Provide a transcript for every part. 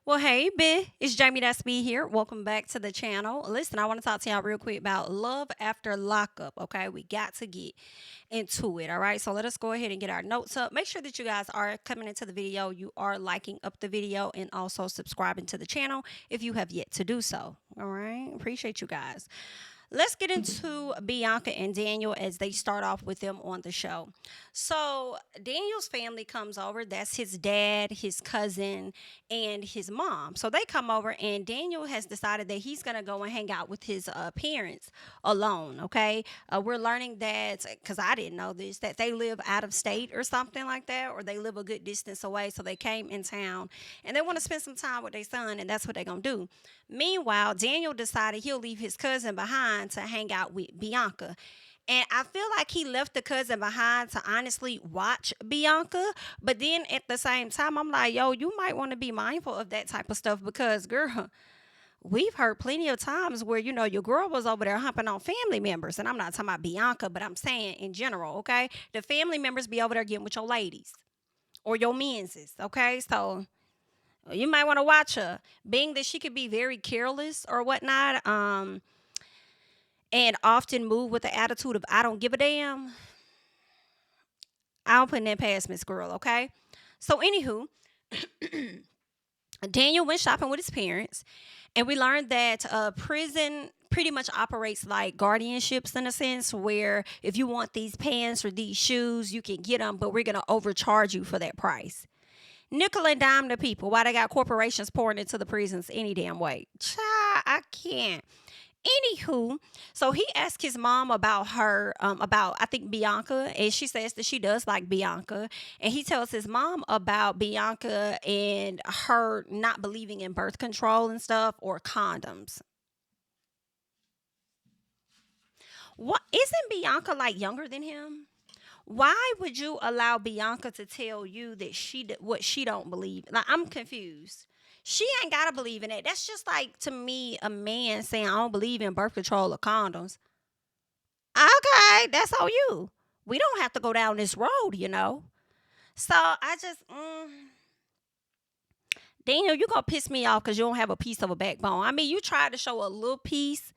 Well, hey, it's JamiThatsMe here. Welcome back to the channel. Listen, I want to talk to y'all real quick about love after lockup. Okay, we got to get into it. All right, so let us go ahead and get our notes up. Make sure that you guys are coming into the video. You are liking up the video and also subscribing to the channel if you have yet to do so. All right, appreciate you guys. Let's get into Bianca and Daniel as they start off with them on the show. So, Daniel's family comes over. That's his dad, his cousin, and his mom. So, they come over, and Daniel has decided that he's going to go and hang out with his parents alone. Okay. We're learning that, because I didn't know this, that they live out of state or something like that, or they live a good distance away. So, they came in town and they want to spend some time with their son, and that's what they're going to do. Meanwhile, Daniel decided he'll leave his cousin behind to hang out with Bianca. And I feel like he left the cousin behind to honestly watch Bianca. But then at the same time, I'm like, yo, you might want to be mindful of that type of stuff because, girl, we've heard plenty of times where, your girl was over there humping on family members. And I'm not talking about Bianca, but I'm saying in general, okay? The family members be over there getting with your ladies or your menses, okay? So you might want to watch her, being that she could be very careless or whatnot, and often move with the attitude of "I don't give a damn." I don't put that past Miss Girl, okay? So, anywho, Daniel went shopping with his parents, and we learned that prison pretty much operates like guardianships in a sense, where if you want these pants or these shoes, you can get them, but we're gonna overcharge you for that price. Nickel and dime to people. Why they got corporations pouring into the prisons any damn way? Child, I can't. Anywho, so he asked his mom about her, about I think Bianca, and she says that she does like Bianca. And he tells his mom about Bianca and her not believing in birth control and stuff or condoms. What isn't Bianca like younger than him? Why would you allow Bianca to tell you that what she don't believe? Like, I'm confused. She ain't gotta believe in it. That's just like, to me, a man saying I don't believe in birth control or condoms. Okay, that's on you. We don't have to go down this road. So I just, Daniel, you gonna piss me off because you don't have a piece of a backbone. I mean, you tried to show a little piece,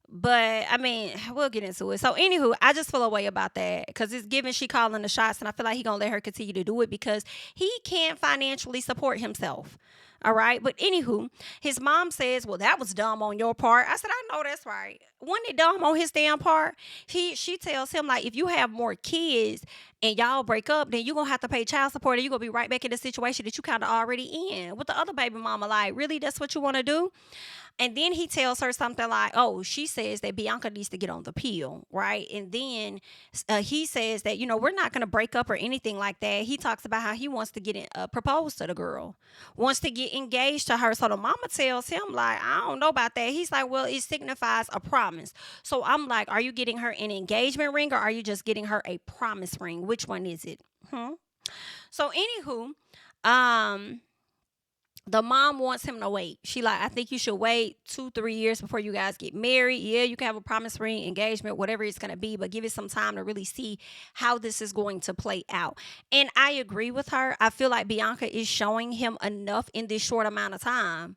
but I mean, we'll get into it. So, anywho, I just feel a way about that because it's given she calling the shots, and I feel like he gonna let her continue to do it because he can't financially support himself. All right, but anywho, his mom says, "Well, that was dumb on your part." I said, "I know that's right. Wasn't it dumb on his damn part?" She tells him like, if you have more kids and y'all break up, then you gonna have to pay child support, and you gonna be right back in the situation that you kind of already in with the other baby mama. Like, really, that's what you want to do? And then he tells her something like, oh, she says that Bianca needs to get on the pill, right? And then he says that, we're not going to break up or anything like that. He talks about how he wants to get propose to the girl, wants to get engaged to her. So the mama tells him, like, I don't know about that. He's like, well, it signifies a promise. So I'm like, are you getting her an engagement ring or are you just getting her a promise ring? Which one is it? So, anywho, the mom wants him to wait. She like, I think you should wait 2-3 years before you guys get married. Yeah, you can have a promise ring, engagement, whatever it's going to be, but give it some time to really see how this is going to play out. And I agree with her. I feel like Bianca is showing him enough in this short amount of time.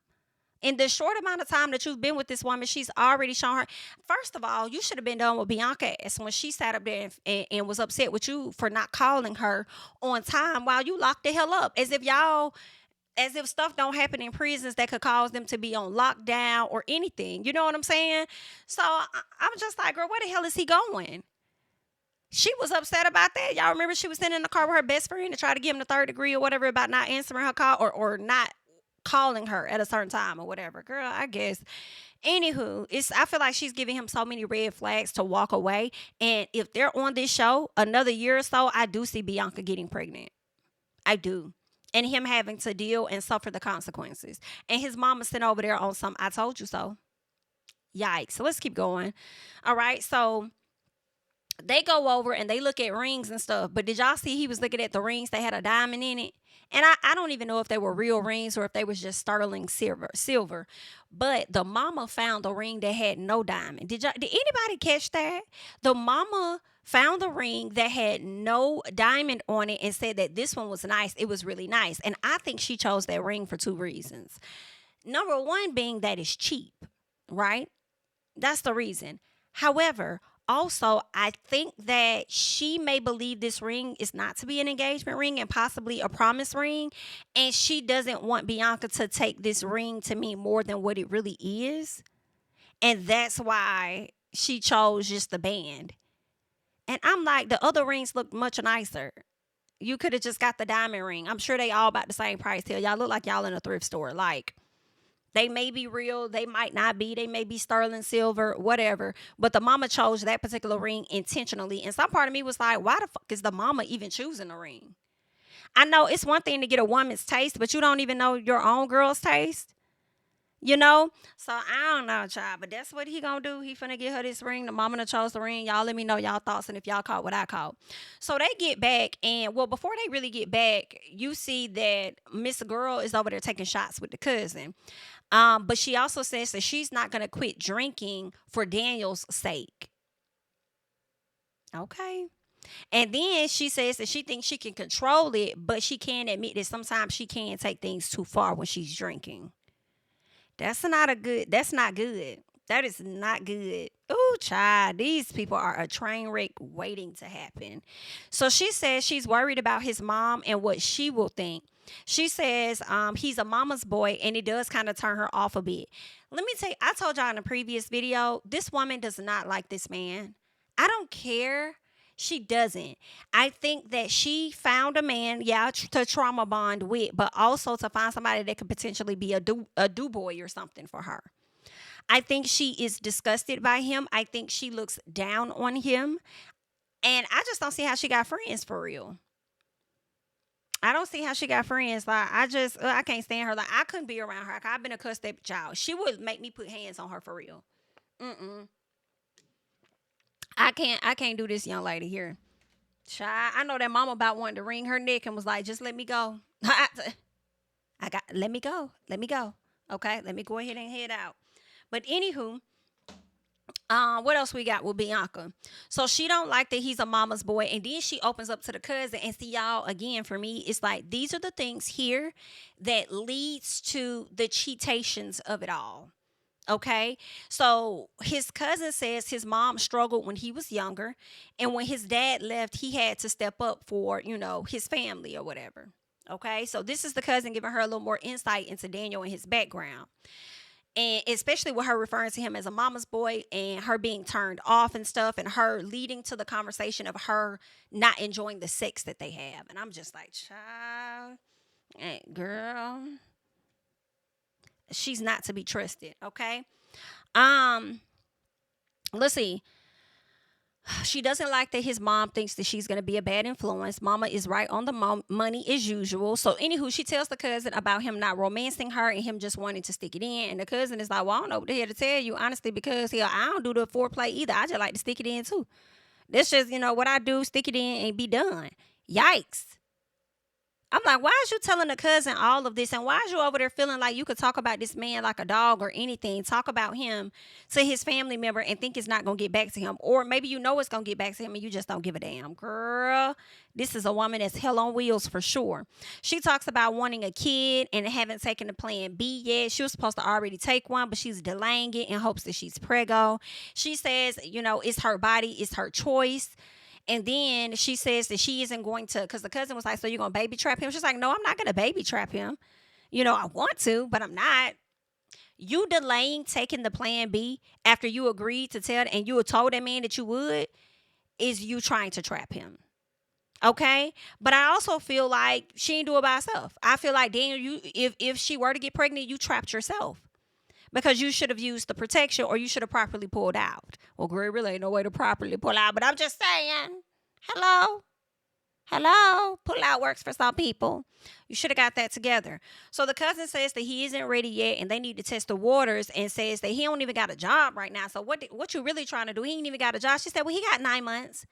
In the short amount of time that you've been with this woman, she's already shown her. First of all, you should have been done with Bianca when she sat up there and was upset with you for not calling her on time while you locked the hell up. As if stuff don't happen in prisons that could cause them to be on lockdown or anything. You know what I'm saying? So I'm just like, girl, where the hell is he going? She was upset about that. Y'all remember she was sitting in the car with her best friend to try to give him the third degree or whatever about not answering her call or not calling her at a certain time or whatever. Girl, I guess. Anywho, I feel like she's giving him so many red flags to walk away. And if they're on this show another year or so, I do see Bianca getting pregnant. I do. And him having to deal and suffer the consequences. And his mama sitting over there on some I told you so. Yikes. So let's keep going. All right. So they go over and they look at rings and stuff. But did y'all see he was looking at the rings that had a diamond in it? And I don't even know if they were real rings or if they was just sterling silver. But the mama found a ring that had no diamond. Did anybody catch that? The mama found the ring that had no diamond on it and said that this one was nice. It was really nice. And I think she chose that ring for two reasons. Number one being that it's cheap, right? That's the reason. However, also, I think that she may believe this ring is not to be an engagement ring and possibly a promise ring. And she doesn't want Bianca to take this ring to mean more than what it really is. And that's why she chose just the band. And I'm like, the other rings look much nicer. You could have just got the diamond ring. I'm sure they all about the same price. Hell, y'all look like y'all in a thrift store. Like, they may be real, they might not be, they may be sterling silver, whatever. But the mama chose that particular ring intentionally. And some part of me was like, why the fuck is the mama even choosing a ring? I know it's one thing to get a woman's taste, but you don't even know your own girl's taste. You know? So I don't know, child. But that's what he gonna do. He finna get her this ring. The mama done chose the ring. Y'all let me know y'all thoughts and if y'all caught what I caught. So they get back, and well, before they really get back, you see that Miss Girl is over there taking shots with the cousin. But she also says that she's not gonna quit drinking for Daniel's sake. Okay. And then she says that she thinks she can control it, but she can admit that sometimes she can take things too far when she's drinking. That's not good. That is not good. Ooh, child, these people are a train wreck waiting to happen. So she says she's worried about his mom and what she will think. She says he's a mama's boy, and it does kind of turn her off a bit. Let me tell you, I told y'all in a previous video, this woman does not like this man. I don't care. She doesn't. I think that she found a man, yeah, to trauma bond with, but also to find somebody that could potentially be a do boy or something for her. I think she is disgusted by him. I think she looks down on him. And I just don't see how she got friends for real. I don't see how she got friends. Like, I can't stand her. Like, I couldn't be around her. Like, I've been a cussed up child. She would make me put hands on her for real. Mm-mm. I can't do this young lady here. Child, I know that mama about wanted to wring her neck and was like, just let me go. Let me go. Let me go. Okay, let me go ahead and head out. But anywho, what else we got with Bianca? So she don't like that he's a mama's boy, and then she opens up to the cousin. And see, y'all, again, for me, it's like these are the things here that leads to the cheatations of it all. Okay, so his cousin says his mom struggled when he was younger, and when his dad left, he had to step up for his family or whatever. Okay, so this is the cousin giving her a little more insight into Daniel and his background. And especially with her referring to him as a mama's boy and her being turned off and stuff, and her leading to the conversation of her not enjoying the sex that they have. And I'm just like, child, girl, she's not to be trusted. Okay. Let's see. She doesn't like that his mom thinks that she's going to be a bad influence. Mama is right on the money as usual. So, anywho, she tells the cousin about him not romancing her and him just wanting to stick it in. And the cousin is like, well, I don't know what the hell to tell you, honestly, because hell, I don't do the foreplay either. I just like to stick it in, too. That's just, what I do, stick it in and be done. Yikes. I'm like, why is you telling the cousin all of this? And why is you over there feeling like you could talk about this man like a dog or anything? Talk about him to his family member and think it's not going to get back to him. Or maybe you know it's going to get back to him and you just don't give a damn. Girl, this is a woman that's hell on wheels for sure. She talks about wanting a kid and haven't taken the plan B yet. She was supposed to already take one, but she's delaying it in hopes that she's preggo. She says, it's her body, it's her choice. And then she says that she isn't going to, because the cousin was like, so you're going to baby trap him? She's like, no, I'm not going to baby trap him. I want to, but I'm not. You delaying taking the plan B after you agreed to tell, and you told that man that you would, is you trying to trap him. Okay? But I also feel like she didn't do it by herself. I feel like, Daniel, if she were to get pregnant, you trapped yourself. Because you should have used the protection, or you should have properly pulled out. Well, girl, really ain't no way to properly pull out. But I'm just saying, hello, pull out works for some people. You should have got that together. So the cousin says that he isn't ready yet, and they need to test the waters, and says that he don't even got a job right now. So what you really trying to do? He ain't even got a job. She said, well, he got 9 months.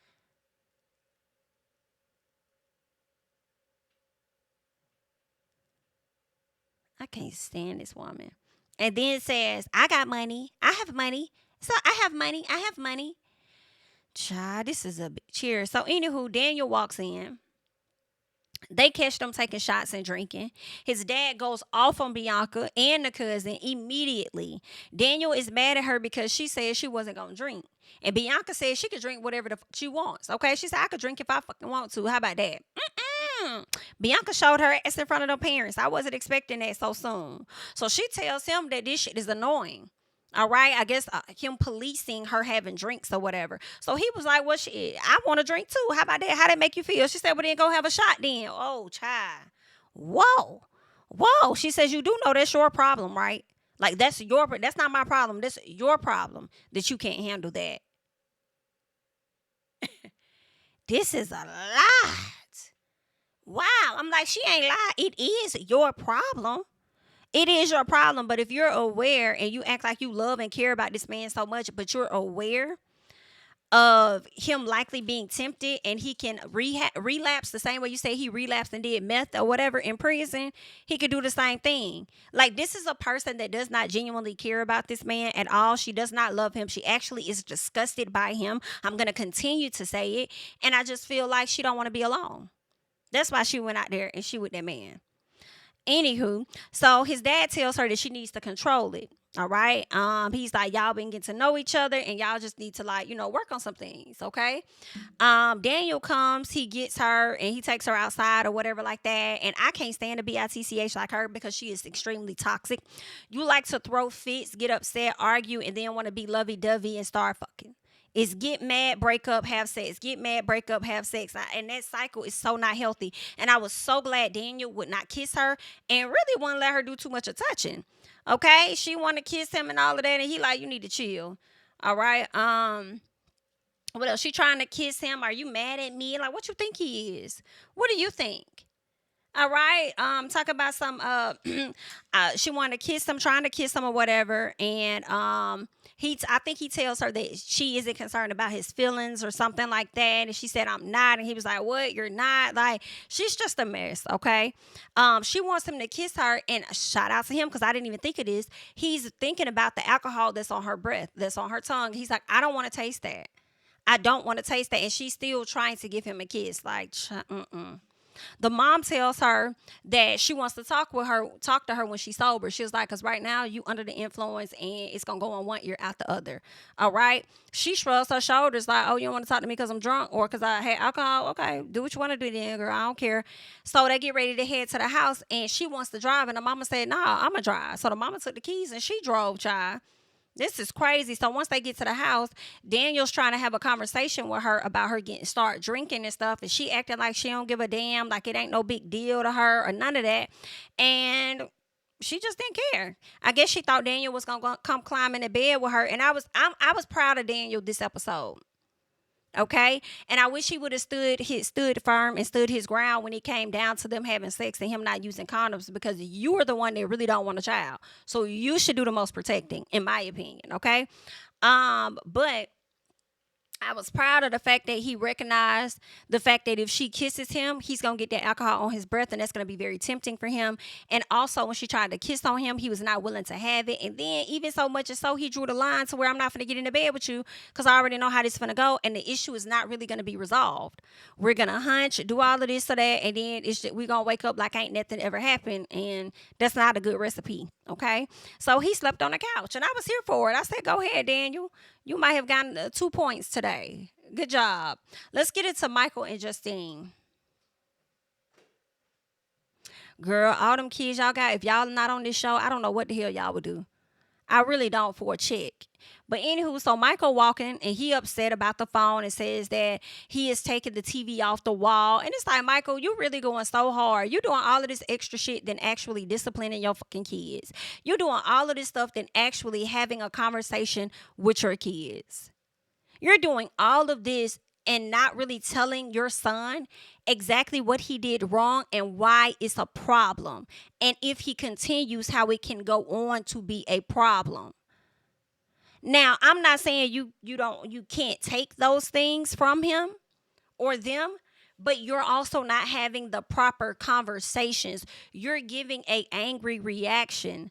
I can't stand this woman. And then says, I got money. I have money. So I have money. I have money. Child, this is a cheer. So, anywho, Daniel walks in. They catch them taking shots and drinking. His dad goes off on Bianca and the cousin immediately. Daniel is mad at her because she said she wasn't going to drink. And Bianca said she could drink whatever the fuck she wants. Okay, she said, I could drink if I fucking want to. How about that? Bianca showed her ass in front of the parents. I wasn't expecting that so soon. So she tells him that this shit is annoying. All right, I guess him policing her having drinks or whatever. So he was like, "Well, shit, I want to drink too. How about that? How that make you feel?" She said, "Well, then go have a shot then." Oh, child. Whoa, whoa. She says, "You do know that's your problem, right? Like that's not my problem. That's your problem that you can't handle that." This is a lot. Wow. I'm like, she ain't lied. It is your problem. It is your problem. But if you're aware and you act like you love and care about this man so much, but you're aware of him likely being tempted and he can relapse the same way you say he relapsed and did meth or whatever in prison, he could do the same thing. Like, this is a person that does not genuinely care about this man at all. She does not love him. She actually is disgusted by him. I'm going to continue to say it. And I just feel like she don't want to be alone. That's why she went out there and she with that man. Anywho, so his dad tells her that she needs to control it. All right. He's like, y'all been getting to know each other and y'all just need to, like, work on some things. Okay. Daniel comes, he gets her and he takes her outside or whatever like that. And I can't stand a bitch like her because she is extremely toxic. You like to throw fits, get upset, argue, and then want to be lovey-dovey and start fucking. It's get mad, break up, have sex. Get mad, break up, have sex. And that cycle is so not healthy. And I was so glad Daniel would not kiss her and really wouldn't let her do too much of touching. Okay? She wanted to kiss him and all of that. And he like, you need to chill. All right? What else? She trying to kiss him. Are you mad at me? Like, what you think he is? What do you think? All right. Talk about some she wanted to kiss him, trying to kiss him or whatever. And I think he tells her that she isn't concerned about his feelings or something like that. And she said, I'm not. And he was like, what? You're not? Like, she's just a mess, okay? She wants him to kiss her, and shout out to him because I didn't even think of this. He's thinking about the alcohol that's on her breath, that's on her tongue. He's like, I don't want to taste that. I don't want to taste that. And she's still trying to give him a kiss. Like, The mom tells her that she wants to talk to her when she's sober. She was like, because right now you under the influence and it's going to go on one ear out the other. All right. She shrugs her shoulders like, oh, you don't want to talk to me because I'm drunk or because I had alcohol? Okay, do what you want to do then, girl. I don't care. So they get ready to head to the house and she wants to drive. And the mama said, nah, I'm going to drive. So the mama took the keys and she drove, child. This is crazy. So once they get to the house, Daniel's trying to have a conversation with her about her start drinking and stuff. And she acting like she don't give a damn, like it ain't no big deal to her or none of that. And she just didn't care. I guess she thought Daniel was gonna come climb in the bed with her. And I was proud of Daniel this episode. Okay, and I wish he would have stood firm and stood his ground when it came down to them having sex and him not using condoms, because you are the one that really don't want a child, so you should do the most protecting, in my opinion. Okay, but I was proud of the fact that he recognized the fact that if she kisses him, he's going to get that alcohol on his breath, and that's going to be very tempting for him. And also, when she tried to kiss on him, he was not willing to have it. And then, even so much as so, he drew the line to where I'm not going to get into bed with you because I already know how this is going to go, and the issue is not really going to be resolved. We're going to hunch, do all of this or that, and then we're going to wake up like ain't nothing ever happened, and that's not a good recipe, okay? So, he slept on the couch, and I was here for it. I said, go ahead, Daniel. You might have gotten 2 points today. Good job. Let's get into Michael and Justine. Girl, all them kids y'all got, if y'all not on this show, I don't know what the hell y'all would do. I really don't for a check. But anywho, so Michael walking and he upset about the phone and says that he is taking the TV off the wall. And it's like, Michael, you really going so hard. You're doing all of this extra shit than actually disciplining your fucking kids. You're doing all of this stuff than actually having a conversation with your kids. You're doing all of this and not really telling your son exactly what he did wrong and why it's a problem. And if he continues, how it can go on to be a problem. Now, I'm not saying you can't take those things from him or them, but you're also not having the proper conversations. You're giving an angry reaction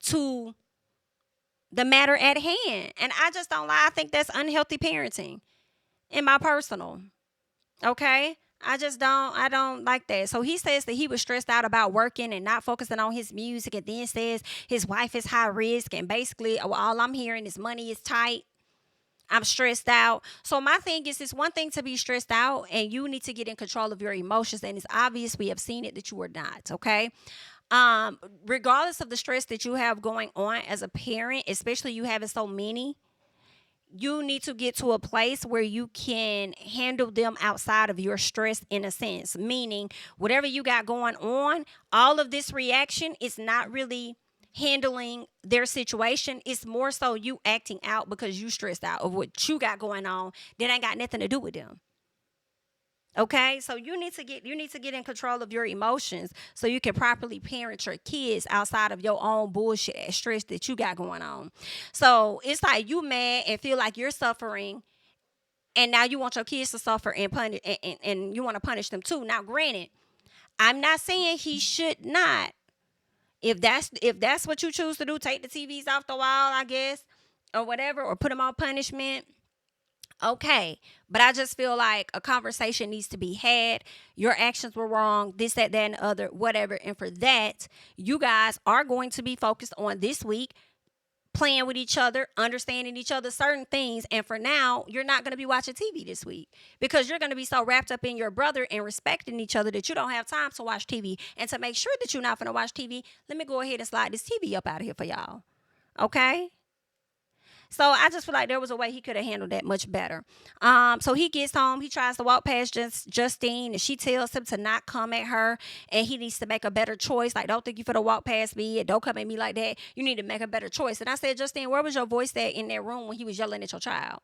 to the matter at hand. And I just don't lie. I think that's unhealthy parenting. in my personal. Okay. I don't like that. So he says that he was stressed out about working and not focusing on his music, and then says his wife is high risk. And basically, all I'm hearing is money is tight. I'm stressed out. So my thing is, it's one thing to be stressed out, and you need to get in control of your emotions. And it's obvious we have seen it that you are not. Okay. Regardless of the stress that you have going on as a parent, especially you having so many, you need to get to a place where you can handle them outside of your stress, in a sense, meaning whatever you got going on, all of this reaction is not really handling their situation. It's more so you acting out because you stressed out of what you got going on that ain't got nothing to do with them. Okay, so you need to get in control of your emotions so you can properly parent your kids outside of your own bullshit and stress that you got going on. So it's like you mad and feel like you're suffering, and now you want your kids to suffer and punish, and you want to punish them too. Now, granted, I'm not saying he should not. If that's what you choose to do, take the TVs off the wall, I guess, or whatever, or put them on punishment. Okay, but I just feel like a conversation needs to be had. Your actions were wrong, this, that, and the other, whatever. And for that, you guys are going to be focused on this week playing with each other, understanding each other, certain things. And for now, you're not going to be watching TV this week because you're going to be so wrapped up in your brother and respecting each other that you don't have time to watch TV. And to make sure that you're not going to watch TV, let me go ahead and slide this TV up out of here for y'all. Okay? So I just feel like there was a way he could have handled that much better. So he gets home, he tries to walk past Justine, and she tells him to not come at her, and he needs to make a better choice. Like, don't think you finna walk past me, and don't come at me like that. You need to make a better choice. And I said, Justine, where was your voice at in that room when he was yelling at your child?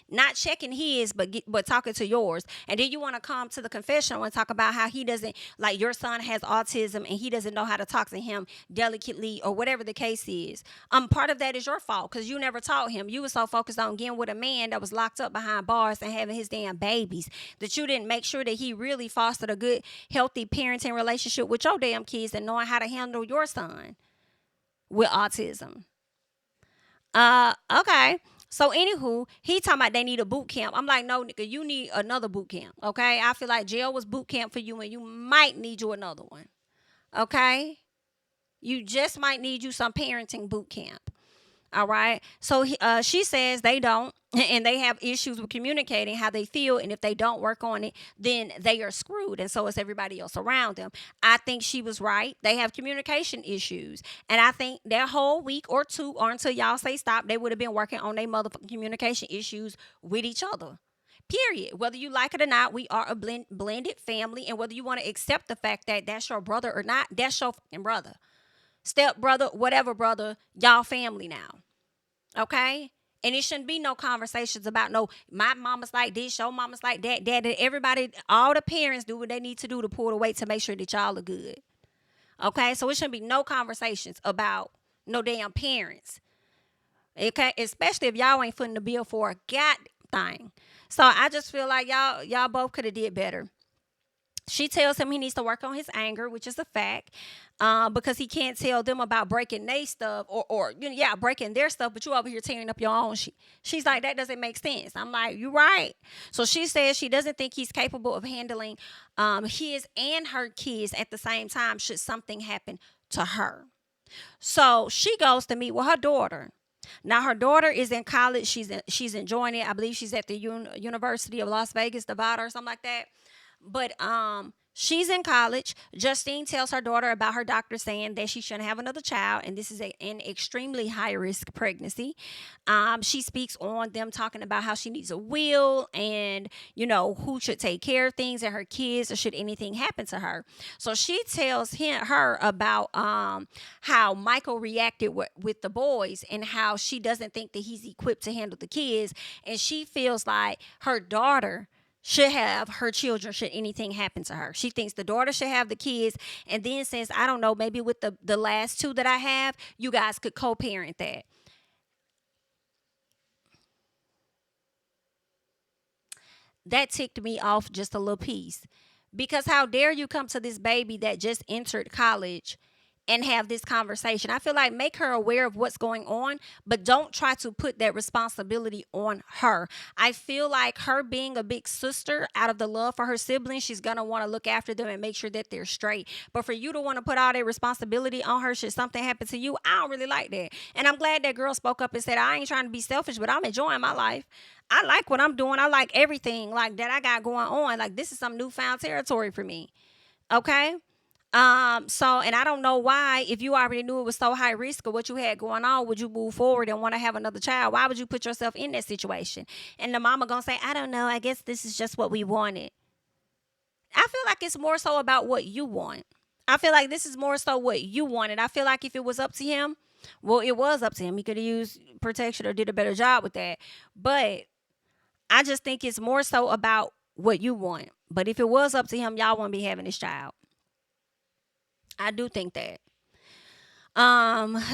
Not checking his, but talking to yours. And then you want to come to the confessional and talk about how he doesn't, like, your son has autism and he doesn't know how to talk to him delicately, or whatever the case is. Part of that is your fault because you never taught him. You were so focused on getting with a man that was locked up behind bars and having his damn babies that you didn't make sure that he really fostered a good, healthy parenting relationship with your damn kids and knowing how to handle your son with autism. Okay. So anywho, he talking about they need a boot camp. I'm like, no, nigga, you need another boot camp. Okay. I feel like jail was boot camp for you, and you might need you another one. Okay. You just might need you some parenting boot camp. All right. So she says they don't, and they have issues with communicating how they feel. And if they don't work on it, then they are screwed. And so is everybody else around them. I think she was right. They have communication issues. And I think that whole week or two, or until y'all say stop, they would have been working on their motherfucking communication issues with each other. Period. Whether you like it or not, we are a blended family. And whether you want to accept the fact that that's your brother or not, that's your fucking brother. Step brother, whatever brother, y'all family now. Okay? And it shouldn't be no conversations about no, my mama's like this, your mama's like that, everybody, all the parents do what they need to do to pull the weight to make sure that y'all are good. Okay? So it shouldn't be no conversations about no damn parents. Okay? Especially if y'all ain't footing the bill for a god thing. So I just feel like y'all both could have did better. She tells him he needs to work on his anger, which is a fact, because he can't tell them about breaking their stuff, or breaking their stuff, but you over here tearing up your own. She's like, that doesn't make sense. I'm like, you're right. So she says she doesn't think he's capable of handling his and her kids at the same time should something happen to her. So she goes to meet with her daughter. Now her daughter is in college. She's enjoying it. I believe she's at the University of Las Vegas, Nevada, or something like that. But she's in college. Justine tells her daughter about her doctor saying that she shouldn't have another child, and this is an extremely high risk pregnancy. She speaks on them talking about how she needs a will, and who should take care of things and her kids, or should anything happen to her. So she tells her about how Michael reacted with the boys, and how she doesn't think that he's equipped to handle the kids, and she feels like her daughter should have her children should anything happen to her. She thinks the daughter should have the kids, and then says, I don't know, maybe with the last two that I have, you guys could co-parent that. That ticked me off just a little piece. Because how dare you come to this baby that just entered college and have this conversation. I feel like make her aware of what's going on, but don't try to put that responsibility on her. I feel like her being a big sister, out of the love for her siblings, she's going to want to look after them and make sure that they're straight. But for you to want to put all that responsibility on her should something happen to you, I don't really like that. And I'm glad that girl spoke up and said, I ain't trying to be selfish, but I'm enjoying my life. I like what I'm doing. I like everything like that I got going on. Like, this is some newfound territory for me. Okay. So, and I don't know why, if you already knew it was so high risk of what you had going on, would you move forward and want to have another child? Why would you put yourself in that situation? And the mama gonna say, I don't know, I guess this is just what we wanted. I feel like it's more so about what you want. I feel like this is more so what you wanted. I feel like if it was up to him, well, it was up to him. He could have used protection or did a better job with that. But I just think it's more so about what you want. But if it was up to him, y'all wouldn't be having this child. I do think that.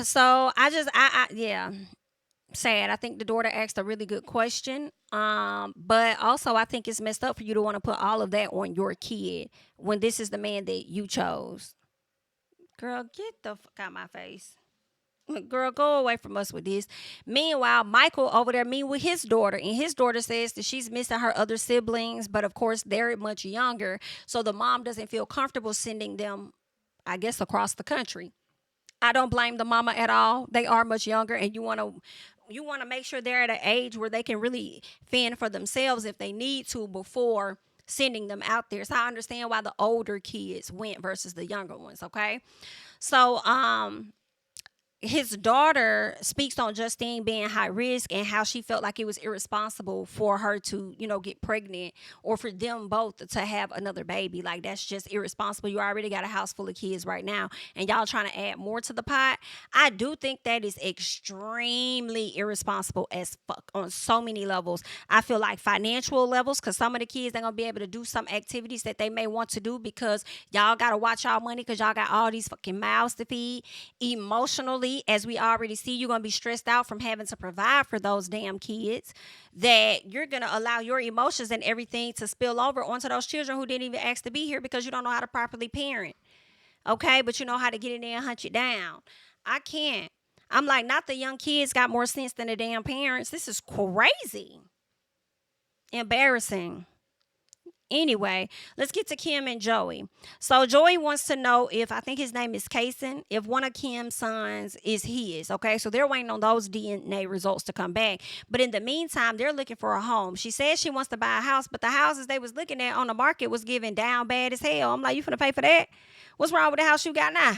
So yeah, sad. I think the daughter asked a really good question. But also I think it's messed up for you to want to put all of that on your kid when this is the man that you chose. Girl, get the fuck out my face. Girl, go away from us with this. Meanwhile, Michael over there meet with his daughter, and his daughter says that she's missing her other siblings, but of course they're much younger, so the mom doesn't feel comfortable sending them, I guess, across the country. I don't blame the mama at all. They are much younger, and you want to make sure they're at an age where they can really fend for themselves if they need to before sending them out there. So I understand why the older kids went versus the younger ones. Okay, so his daughter speaks on Justine being high risk and how she felt like it was irresponsible for her to, get pregnant or for them both to have another baby. Like, that's just irresponsible. You already got a house full of kids right now and y'all trying to add more to the pot. I do think that is extremely irresponsible as fuck on so many levels. I feel like financial levels, because some of the kids, they're going to be able to do some activities that they may want to do because y'all got to watch y'all money because y'all got all these fucking mouths to feed. Emotionally, as we already see, you're going to be stressed out from having to provide for those damn kids, that you're going to allow your emotions and everything to spill over onto those children who didn't even ask to be here because you don't know how to properly parent. Okay, but you know how to get in there and hunt it down. I can't. I'm like, not the young kids got more sense than the damn parents. This is crazy. Embarrassing. Anyway, let's get to Kim and Joey. So Joey wants to know if, I think his name is Kason, if one of Kim's sons is his. Okay, so they're waiting on those DNA results to come back. But in the meantime, they're looking for a home. She says she wants to buy a house, but the houses they was looking at on the market was giving down bad as hell. I'm like, you finna pay for that? What's wrong with the house you got now?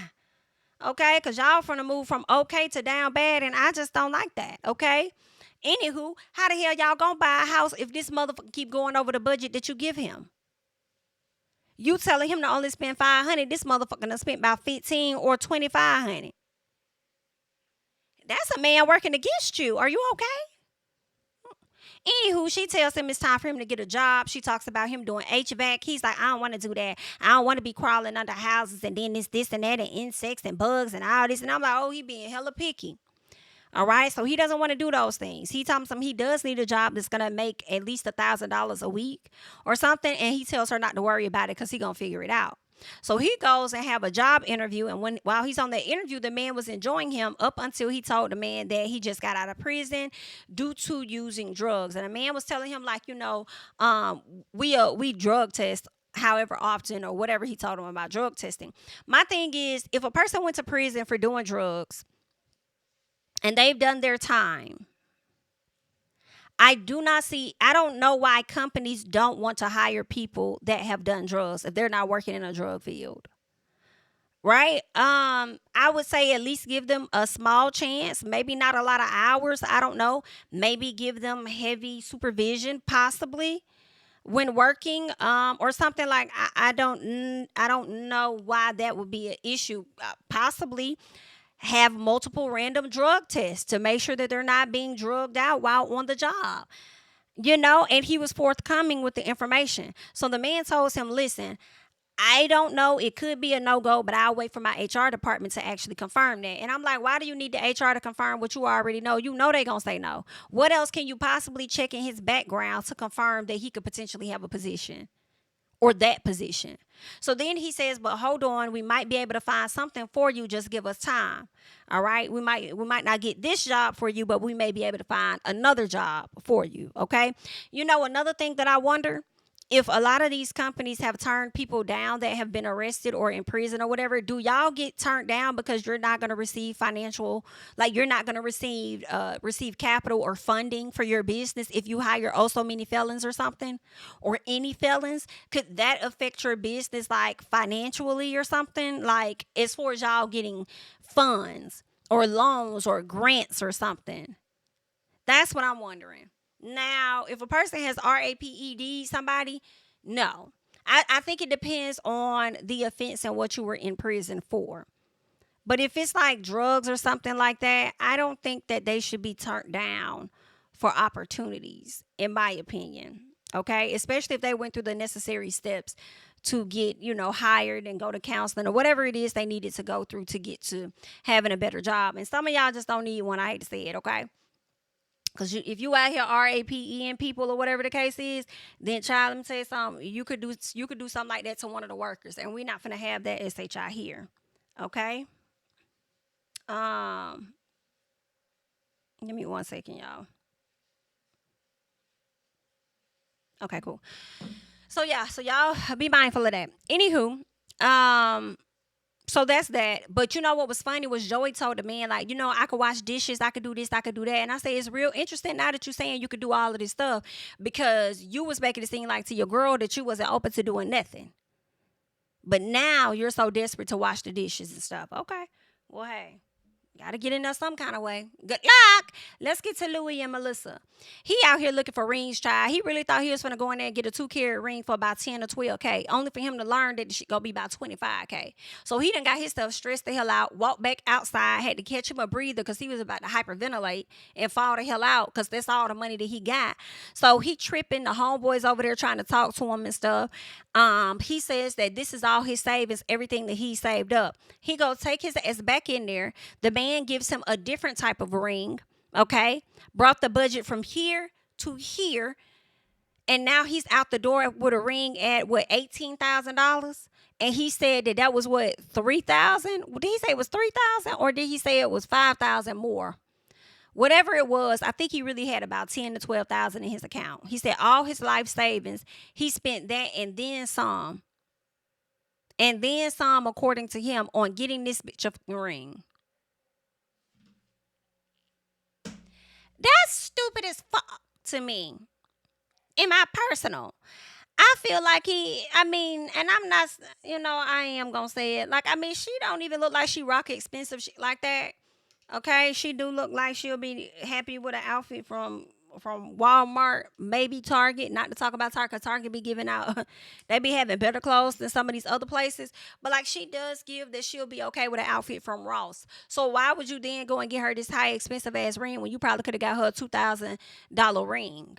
Okay, because y'all finna move from okay to down bad, and I just don't like that. Okay. Anywho, how the hell y'all gonna buy a house if this motherfucker keep going over the budget that you give him? You telling him to only spend $500, this motherfucker done spent about $1,500 or $2,500. That's a man working against you. Are you okay? Anywho, she tells him it's time for him to get a job. She talks about him doing HVAC. He's like, I don't want to do that. I don't want to be crawling under houses and then this and that and insects and bugs and all this. And I'm like, oh, he being hella picky. All right, so he doesn't want to do those things. He tells him he does need a job that's going to make at least $1,000 a week or something, and he tells her not to worry about it because he's going to figure it out. So he goes and have a job interview, and while he's on the interview, the man was enjoying him up until he told the man that he just got out of prison due to using drugs. And the man was telling him, like, we drug test however often or whatever he told him about drug testing. My thing is, if a person went to prison for doing drugs, and they've done their time, I don't know why companies don't want to hire people that have done drugs if they're not working in a drug field. Right? I would say at least give them a small chance, maybe not a lot of hours. I don't know. Maybe give them heavy supervision, possibly when working, or something like. I don't know why that would be an issue. Possibly have multiple random drug tests to make sure that they're not being drugged out while on the job. And he was forthcoming with the information. So the man told him, listen, I don't know. It could be a no-go, but I'll wait for my HR department to actually confirm that. And I'm like, why do you need the HR to confirm what you already know? You know they're going to say no. What else can you possibly check in his background to confirm that he could potentially have a position? or that position. So then he says, but hold on, we might be able to find something for you. Just give us time. All right. We might not get this job for you, but we may be able to find another job for you. Okay. Another thing that I wonder, if a lot of these companies have turned people down that have been arrested or in prison or whatever, do y'all get turned down because you're not going to receive financial, like you're not going to receive capital or funding for your business if you hire so many felons or something, or any felons? Could that affect your business, like financially or something, like as far as y'all getting funds or loans or grants or something? That's what I'm wondering. Now, if a person has RAPED somebody, no. I think it depends on the offense and what you were in prison for. But if it's like drugs or something like that, I don't think that they should be turned down for opportunities, in my opinion. Okay? Especially if they went through the necessary steps to get, hired and go to counseling or whatever it is they needed to go through to get to having a better job. And some of y'all just don't need one. I hate to say it, okay? Because if you out here RAPEing people or whatever the case is, then child, let me tell you something. You could do something like that to one of the workers, and we're not gonna have that SHI here. Okay. Um. Give me 1 second, y'all. Okay, cool. So yeah, so y'all be mindful of that. Anywho, um, so that's that. But you know what was funny was Joey told the man, like, I could wash dishes, I could do this, I could do that. And I say it's real interesting now that you're saying you could do all of this stuff, because you was making it seem like to your girl that you wasn't open to doing nothing. But now you're so desperate to wash the dishes and stuff. Okay. Well, hey. Gotta get in there some kind of way. Good luck. Let's get to Louis and Melissa. He out here looking for rings, child. He really thought he was gonna go in there and get a 2-carat ring for about 10 or 12K. Only for him to learn that shit gonna be about 25K. So he done got his stuff stressed the hell out, walked back outside, had to catch him a breather because he was about to hyperventilate and fall the hell out because that's all the money that he got. So he tripping. The homeboys over there trying to talk to him and stuff. He says that this is all his savings, everything that he saved up. He go take his ass back in there. The man gives him a different type of ring, okay? Brought the budget from here to here, and now he's out the door with a ring at what, $18,000? And he said that was what, 3,000? Did he say it was 3,000, or did he say it was 5,000 more? Whatever it was, I think he really had about 10 to 12,000 in his account. He said all his life savings, he spent that and then some. And then some, according to him, on getting this bitch a ring. That's stupid as fuck to me. In my personal. I feel like and I'm not, I am going to say it. Like, she don't even look like she rock expensive shit like that. Okay, she do look like she'll be happy with an outfit from Walmart, maybe Target. Not to talk about Target, because Target be giving out, they be having better clothes than some of these other places. But like, she does give that she'll be okay with an outfit from Ross. So why would you then go and get her this high expensive ass ring when you probably could have got her a $2,000 ring?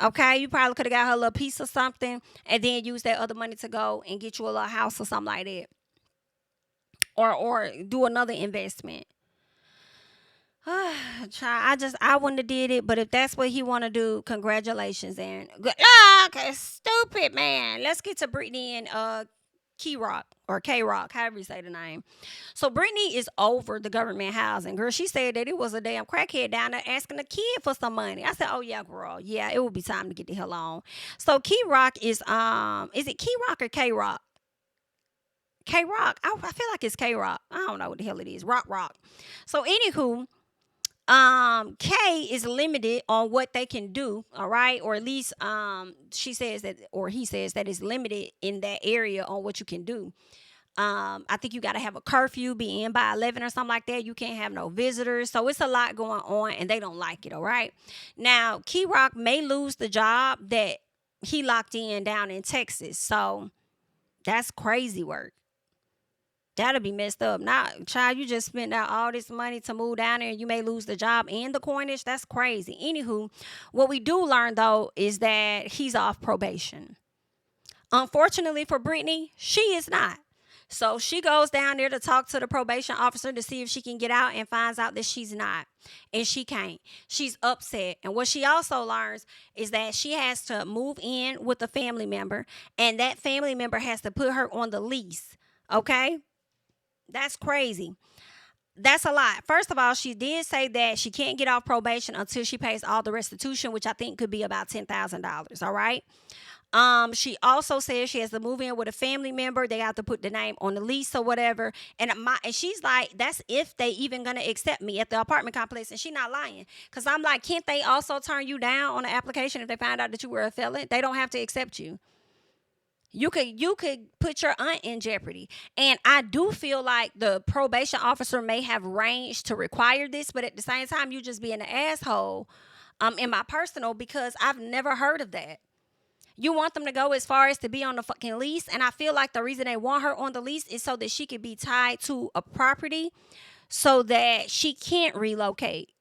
Okay, you probably could have got her a little piece of something and then use that other money to go and get you a little house or something like that, or do another investment. I wouldn't have did it, but if that's what he want to do, congratulations and good luck. Stupid man. Let's get to Brittany and Key Rock, or K Rock, however you say the name. So Brittany is over the government housing. Girl, she said that it was a damn crackhead down there asking a kid for some money. I said, oh yeah, girl. Yeah, it would be time to get the hell on. So Key Rock is it Key Rock or K Rock? K Rock. I feel like it's K Rock. I don't know what the hell it is. Rock. So anywho, K is limited on what they can do, all right, or at least she says that, or he says that is limited in that area on what you can do. I think you got to have a curfew, be in by 11 or something like that. You can't have no visitors. So it's a lot going on, and they don't like it, all right? Now, Key Rock may lose the job that he locked in down in Texas. So that's crazy work. That'll be messed up. Now, child, you just spent out all this money to move down there and you may lose the job and the coinage. That's crazy. Anywho, what we do learn, though, is that he's off probation. Unfortunately for Brittany, she is not. So she goes down there to talk to the probation officer to see if she can get out, and finds out that she's not. And she can't. She's upset. And what she also learns is that she has to move in with a family member, and that family member has to put her on the lease. Okay? That's crazy. That's a lot. First of all, she did say that she can't get off probation until she pays all the restitution, which I think could be about $10,000. All right. She also says she has to move in with a family member. They have to put the name on the lease or whatever. And she's like, that's if they even gonna accept me at the apartment complex. And she's not lying, because I'm like, can't they also turn you down on the application if they find out that you were a felon? They don't have to accept you. You could put your aunt in jeopardy. And I do feel like the probation officer may have range to require this, but at the same time, you just being an asshole. In my personal, because I've never heard of that. You want them to go as far as to be on the fucking lease. And I feel like the reason they want her on the lease is so that she could be tied to a property so that she can't relocate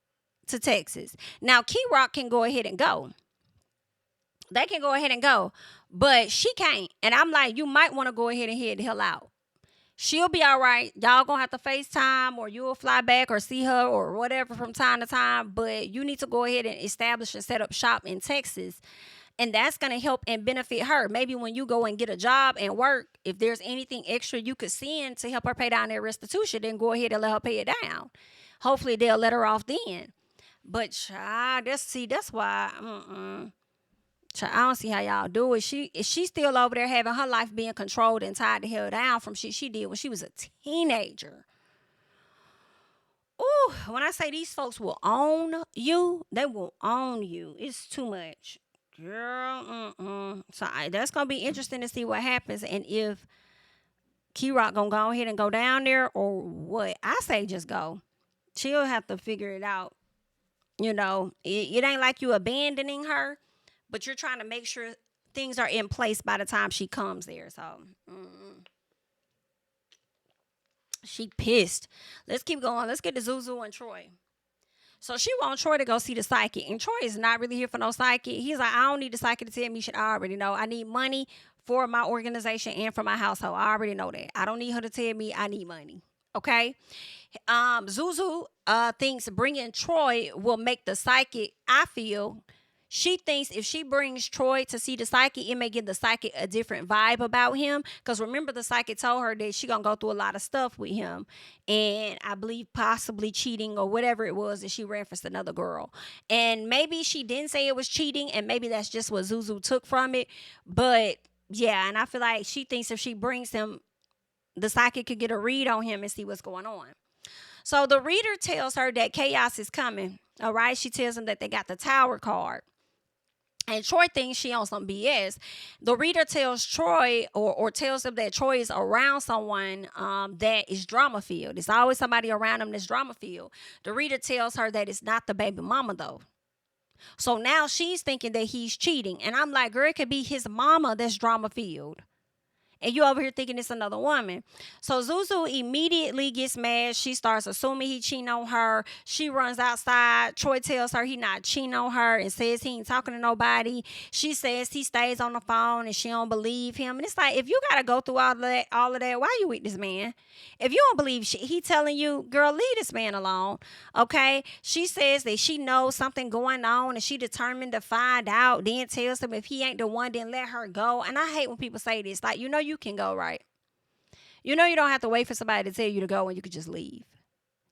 to Texas. Now, Key Rock can go ahead and go. They can go ahead and go, but she can't. And I'm like, you might want to go ahead and head the hell out. She'll be all right. Y'all gonna have to FaceTime, or you'll fly back or see her or whatever from time to time. But you need to go ahead and establish and set up shop in Texas. And that's going to help and benefit her. Maybe when you go and get a job and work, if there's anything extra you could send to help her pay down their restitution, then go ahead and let her pay it down. Hopefully they'll let her off then. But child, that's why child, I don't see how y'all do it. She's still over there having her life being controlled and tied the hell down from shit she did when she was a teenager. Ooh, when I say these folks will own you, they will own you. It's too much. Girl, so that's gonna be interesting to see what happens, and if Key Rock gonna go ahead and go down there or what. I say just go. She'll have to figure it out. It ain't like you abandoning her, but you're trying to make sure things are in place by the time she comes there. So she pissed. Let's keep going. Let's get to Zuzu and Troy. So she wants Troy to go see the psychic. And Troy is not really here for no psychic. He's like, I don't need the psychic to tell me shit. I already know. I need money for my organization and for my household. I already know that. I don't need her to tell me I need money. Okay? Zuzu thinks bringing Troy will make the psychic, I feel, she thinks if she brings Troy to see the psychic, it may give the psychic a different vibe about him. Because remember, the psychic told her that she going to go through a lot of stuff with him. And I believe possibly cheating or whatever it was that she referenced another girl. And maybe she didn't say it was cheating. And maybe that's just what Zuzu took from it. But yeah, and I feel like she thinks if she brings him, the psychic could get a read on him and see what's going on. So the reader tells her that chaos is coming. All right. She tells him that they got the Tower card. And Troy thinks she on some BS. The reader tells Troy or tells him that Troy is around someone that is drama filled. There's always somebody around him that's drama filled. The reader tells her that it's not the baby mama though. So now she's thinking that he's cheating. And I'm like, girl, it could be his mama that's drama filled. And you over here thinking it's another woman. So Zuzu immediately gets mad. She starts assuming he cheating on her. She runs outside. Troy tells her he not cheating on her and says he ain't talking to nobody. She says he stays on the phone and she don't believe him. And it's like, if you got to go through all of that, why you with this man? If you don't believe he telling you, girl, leave this man alone. Okay? She says that she knows something going on and she determined to find out. Then tells him if he ain't the one, then let her go. And I hate when people say this. Like, you can go, right? You don't have to wait for somebody to tell you to go and you could just leave.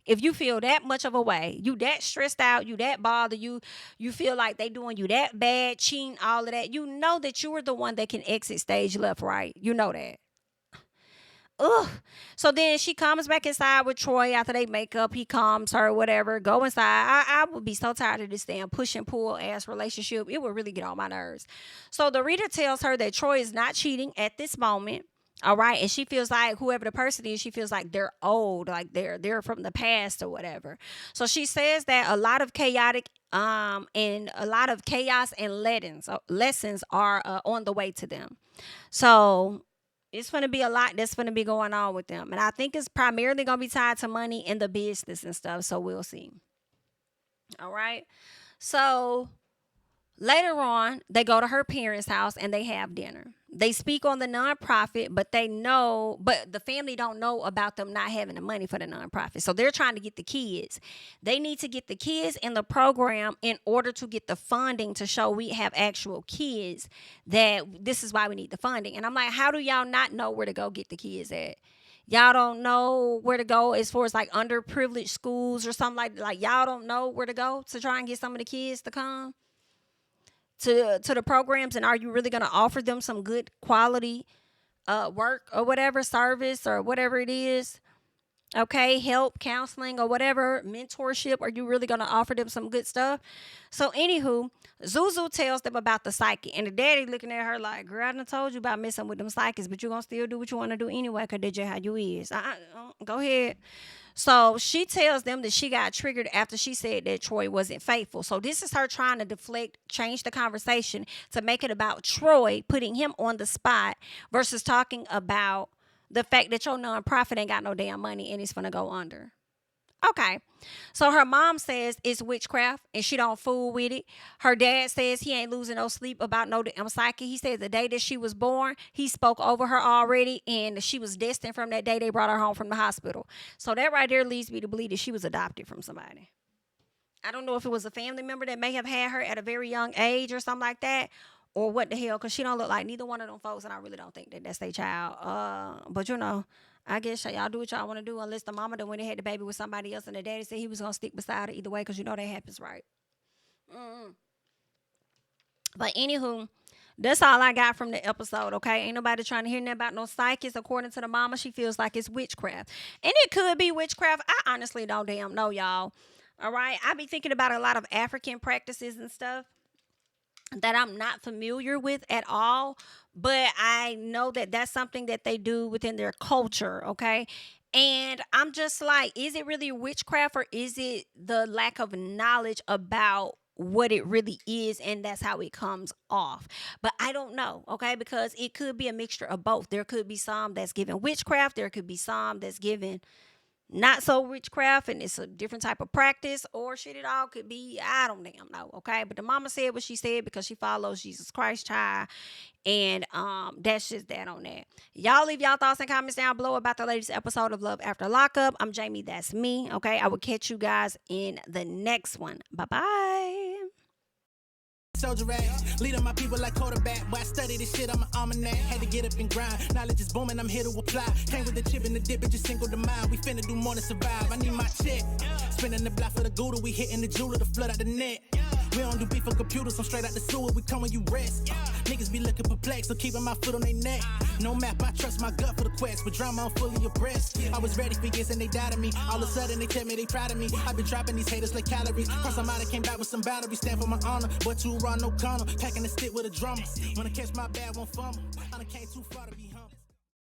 If you feel that much of a way, you that stressed out, you that bothered, you feel like they doing you that bad, cheating, all of that, you know that you are the one that can exit stage left, right? You know that. Ugh. So then she comes back inside with Troy after they make up. He calms her, whatever. Go inside. I would be so tired of this damn push and pull ass relationship. It would really get on my nerves. So the reader tells her that Troy is not cheating at this moment. All right. And she feels like whoever the person is, she feels like they're old, like they're from the past or whatever. So she says that a lot of chaotic and a lot of chaos and lessons are on the way to them. So it's going to be a lot that's going to be going on with them. And I think it's primarily going to be tied to money and the business and stuff. So we'll see. All right. So Later on, they go to her parents' house and they have dinner. They speak on the nonprofit, but the family don't know about them not having the money for the nonprofit. So they're trying to get the kids. They need to get the kids in the program in order to get the funding to show we have actual kids, that this is why we need the funding. And I'm like, how do y'all not know where to go get the kids at? Y'all don't know where to go as far as like underprivileged schools or something like y'all don't know where to go to try and get some of the kids to come to the programs. And are you really going to offer them some good quality work or whatever, service or whatever it is? Okay, help, counseling, or whatever, mentorship. Are you really going to offer them some good stuff? So anywho, Zuzu tells them about the psychic, and the daddy looking at her like, girl, I done told you about messing with them psychics, but you're going to still do what you want to do anyway, because that's just how you is. Go ahead. So she tells them that she got triggered after she said that Troy wasn't faithful. So this is her trying to deflect, change the conversation to make it about Troy, putting him on the spot versus talking about the fact that your nonprofit ain't got no damn money and it's gonna go under. Okay. So her mom says it's witchcraft and she don't fool with it. Her dad says he ain't losing no sleep about no damn psychic. He said the day that she was born, he spoke over her already and she was destined from that day they brought her home from the hospital. So that right there leads me to believe that she was adopted from somebody. I don't know if it was a family member that may have had her at a very young age or something like that, or what the hell, because she don't look like neither one of them folks, and I really don't think that that's their child. But you know, I guess y'all do what y'all want to do, unless the mama done went and had the baby with somebody else and the daddy said he was going to stick beside her either way, because you know that happens, right? But anywho, that's all I got from the episode, okay? Ain't nobody trying to hear nothing about no psychics. According to the mama, she feels like it's witchcraft. And it could be witchcraft. I honestly don't damn know, y'all. All right? I be thinking about a lot of African practices and stuff that I'm not familiar with at all, but I know that that's something that they do within their culture, okay? And I'm just like, is it really witchcraft, or is it the lack of knowledge about what it really is, and that's how it comes off? But I don't know, okay? Because it could be a mixture of both. There could be some that's given witchcraft, there could be some that's given not so witchcraft and it's a different type of practice, or shit, it all could be, I don't damn know, okay? But the mama said what she said because she follows Jesus Christ, child, and that's just that on that. Y'all leave y'all thoughts and comments down below about the latest episode of Love After Lockup. I'm Jami, that's me, okay? I will catch you guys in the next one. Bye-bye. Soldier ass, leading my people like quarterback. But I study this shit, I'm an almanac. Had to get up and grind. Knowledge is booming, I'm here to apply. Came with the chip and the dip, it just single the mind. We finna do more than survive. I need my check. Spinning the block for the Gouda, we hitting the jeweler to flood out the net. We don't do beef on computers, I'm straight out the sewer. We come when you rest. Niggas be looking perplexed, so keeping my foot on their neck. No map, I trust my gut for the quest. But drama, I'm fully abreast. I was ready for years and they died of me. All of a sudden they tell me they proud of me. I've been dropping these haters like calories. Cross them out, I came back with some boundaries. Stand for my honor, but too raw, no corner. Packing the stick with a drummer. Wanna catch my bad, won't fumble. I done came too far to be humble.